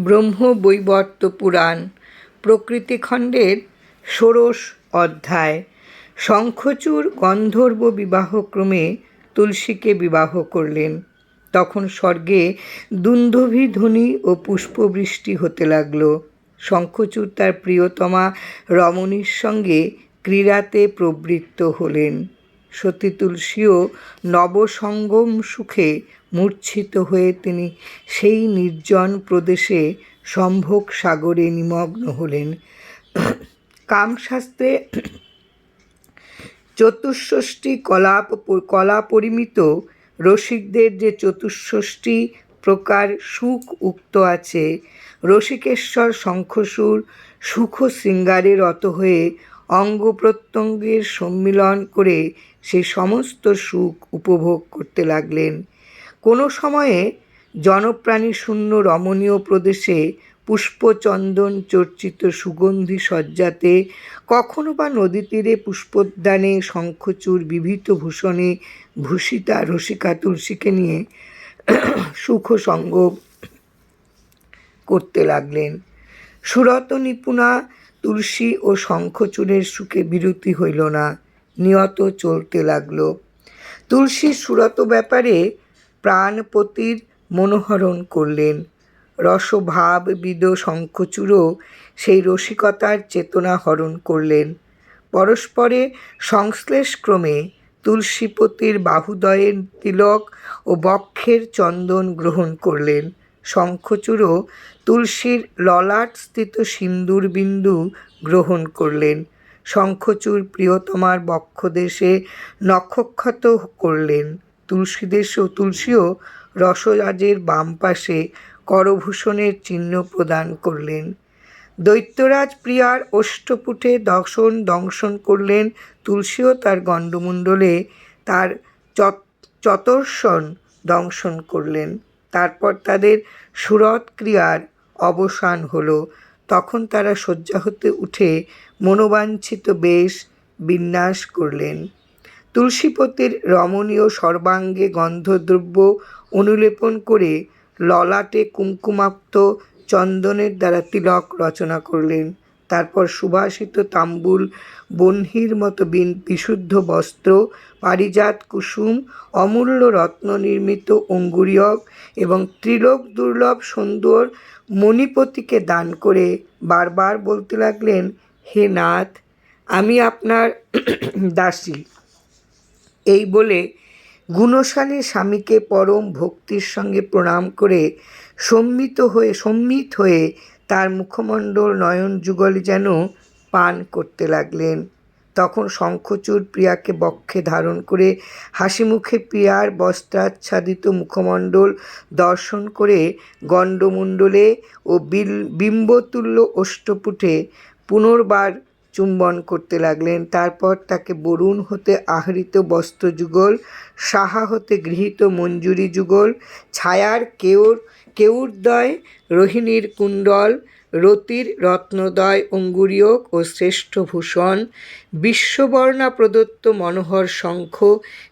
ব্রহ্মবৈবর্ত পুরাণ প্রকৃতিখণ্ডের ষোড়শ অধ্যায়। শঙ্খচূড় গন্ধর্ব বিবাহক্রমে তুলসীকে বিবাহ করলেন। তখন স্বর্গে দুন্দুভি ধ্বনি ও পুষ্পবৃষ্টি হতে লাগল। শঙ্খচূড় তার প্রিয়তমা রমণীর সঙ্গে ক্রীড়াতে প্রবৃত্ত হলেন। সতী তুলসীও নবসঙ্গম সুখে মূর্ছিত হয়ে তিনি সেই নির্জন প্রদেশে সম্ভোগ সাগরে নিমগ্ন হলেন। কামশাস্ত্রে চতুষ্ষষ্ঠী কলা পরিমিত রসিকদের যে চতুষ্ষষ্ঠী প্রকার সুখ উক্ত আছে, রসিকেশ্বর শঙ্খচূড় সুখ শৃঙ্গারে রত হয়ে অঙ্গ প্রত্যঙ্গের সম্মিলন করে সেই সমস্ত সুখ উপভোগ করতে লাগলেন। কোনো সময়ে জনপ্রাণী শূন্য রমণীয় প্রদেশে পুষ্পচন্দন চর্চিত সুগন্ধি শয্যাতে, কখনো বা নদী তীরে পুষ্পোদ্যানে শঙ্খচূড় বিভূত ভূষণে ভূষিতা রসিকা তুলসীকে নিয়ে সুখ সঙ্গ করতে লাগলেন। সুরত নিপুণা তুলসী ও শঙ্খচূড়ের সুখে বিরতি হইল না, নিয়ত চলতে লাগল। তুলসী সুরত ব্যাপারে প্রাণপতির মনোহরণ করলেন। রসভাববিদ শঙ্খচূড়ও সেই রসিকতার চেতনা হরণ করলেন। পরস্পরে সংশ্লেষক্রমে তুলসীপতির বাহুদয়ের তিলক ও বক্ষের চন্দন গ্রহণ করলেন। শঙ্খচূড়ও তুলসীর ললাটস্থিত সিন্দুর বিন্দু গ্রহণ করলেন। শঙ্খচূড় প্রিয়তমার বক্ষদেশে নখক্ষত করলেন। তুলসীও রসরাজের বাম পাশে করভূষণের চিহ্ন প্রদান করলেন। দৈত্যরাজ প্রিয়ার ওষ্ঠপুটে দংশন করলেন। তুলসীও তার গণ্ডমণ্ডলে তার চতর্ষণ দংশন করলেন। তারপর তাদের সুরত ক্রিয়ার অবসান হল। তখন তারা শয্যা হতে উঠে মনোবাঞ্ছিত বেশ বিন্যাস করলেন। তুলসীপতির রমণীয় সর্বাঙ্গে গন্ধদ্রব্য অনুলেপন করে ললাটে কুঙ্কুমাক্ত চন্দনের দ্বারা তিলক রচনা করলেন। তারপর সুবাসিত তাম্বুল, বহ্নির মতো বিশুদ্ধ বস্ত্র, পারিজাত কুসুম, অমূল্য রত্ন নির্মিত অঙ্গুরীয়ক এবং ত্রিলোক দুর্লভ সুন্দর মণিপতিকে দান করে বারবার বলতে লাগলেন, হে নাথ, আমি আপনার দাসী। এই বলে গুণশালী স্বামীকে পরম ভক্তির সঙ্গে প্রণাম করে সম্মিত হয়ে তার মুখমণ্ডল নয়ন যুগল যেন পান করতে লাগলেন। তখন শঙ্খচূড় প্রিয়াকে বক্ষে ধারণ করে হাসিমুখে প্রিয়ার বস্ত্রাচ্ছাদিত মুখমণ্ডল দর্শন করে গণ্ডমণ্ডলে ও বিম্বতুল্য ওষ্ঠপুটে পুনর্বার চুম্বন করতে লাগলেন। তারপর তাকে বরুণ হতে আহৃত বস্ত্রযুগল, সাহা হতে গৃহীত মঞ্জুরি যুগল, ছায়ার কেয়ুরদ্বয়, রোহিণীর কুণ্ডল, রতির রত্নদ্বয় অঙ্গুরীয়ক ও শ্রেষ্ঠ ভূষণ, বিশ্ববর্ণা প্রদত্ত মনোহর শঙ্খ,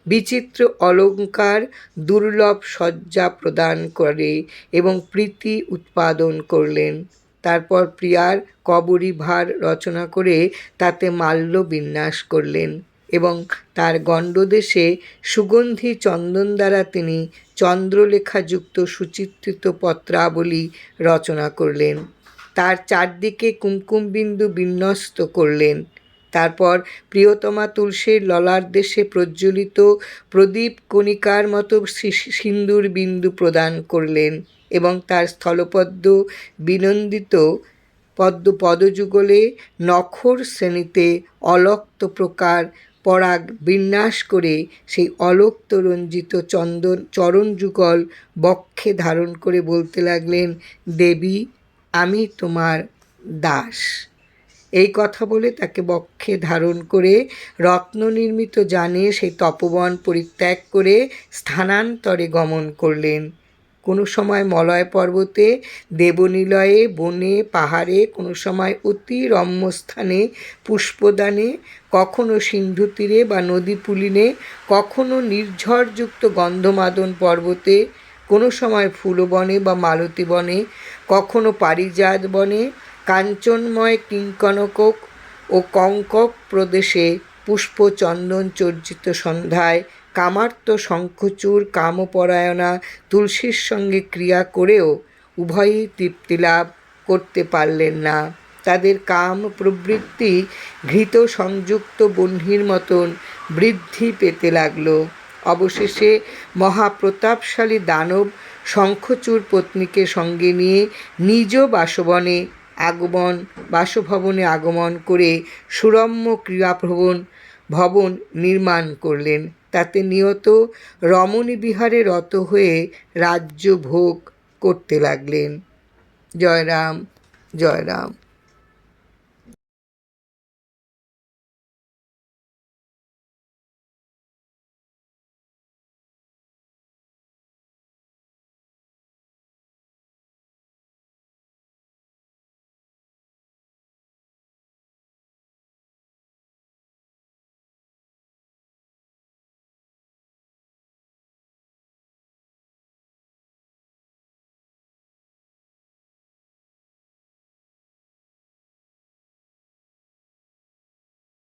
বিচিত্র অলঙ্কার, দুর্লভ সজ্জা প্রদান করে এবং প্রীতি উৎপাদন করলেন। তারপর প্রিয়ার কবরী ভার রচনা করে তাতে মাল্য বিন্যাস করলেন এবং তার গণ্ডদেশে সুগন্ধি চন্দন দ্বারা তিনি চন্দ্রলেখাযুক্ত সুচিত্রিত পত্রাবলী রচনা করলেন। তার চারদিকে কুমকুমবিন্দু বিন্যস্ত করলেন। তারপর প্রিয়তমা তুলসীর ললাট দেশে প্রজ্বলিত প্রদীপ কণিকার মতো সিন্দুর বিন্দু প্রদান করলেন এবং তার স্থলপদ্ম বিনন্দিত পদযুগলে নখর শ্রেণীতে অলক্ত প্রকার পরাগ বিন্যাস করে সেই অলক্ত রঞ্জিত চরণযুগল বক্ষে ধারণ করে বলতে লাগলেন, দেবী, আমি তোমার দাস। এই কথা বলে তাকে বক্ষে ধারণ করে রত্ন নির্মিত যানে সেই তপবন পরিত্যাগ করে স্থানান্তরে গমন করলেন। কোনো সময় মলয় পর্বতে, দেবনিলয়ে, বনে, পাহাড়ে, কোনো সময় অতি রম্যস্থানে পুষ্পদানে, কখনো সিন্ধু তীরে বা নদী পুলিনে, কখনো নির্ঝরযুক্ত গন্ধমাদন পর্বতে, কোনো সময় ফুলবনে বা মালতী বনে, কখনো পারিজাত বনে, কাঞ্চনময় কিঙ্কণক ও কঙ্কক প্রদেশে পুষ্পচন্দন চর্চিত সন্ধ্যায় কামার্ত শঙ্খচূড় কামপরায়ণা তুলসীর সঙ্গে ক্রিয়া করেও উভয়ই তৃপ্তিলাভ করতে পারলেন না। তাদের কাম প্রবৃত্তি ঘৃত সংযুক্ত বহ্নির মতন বৃদ্ধি পেতে লাগল। অবশেষে মহাপ্রতাপশালী দানব শঙ্খচূড় পত্নীকে সঙ্গে নিয়ে নিজ বাসভবনে আগমন করে সুরম্য ভবন নির্মাণ করলেন। তাতে নিয়ত রমণী বিহারে রত হয়ে রাজ্য ভোগ করতে লাগলেন। জয় রাম, জয় রাম।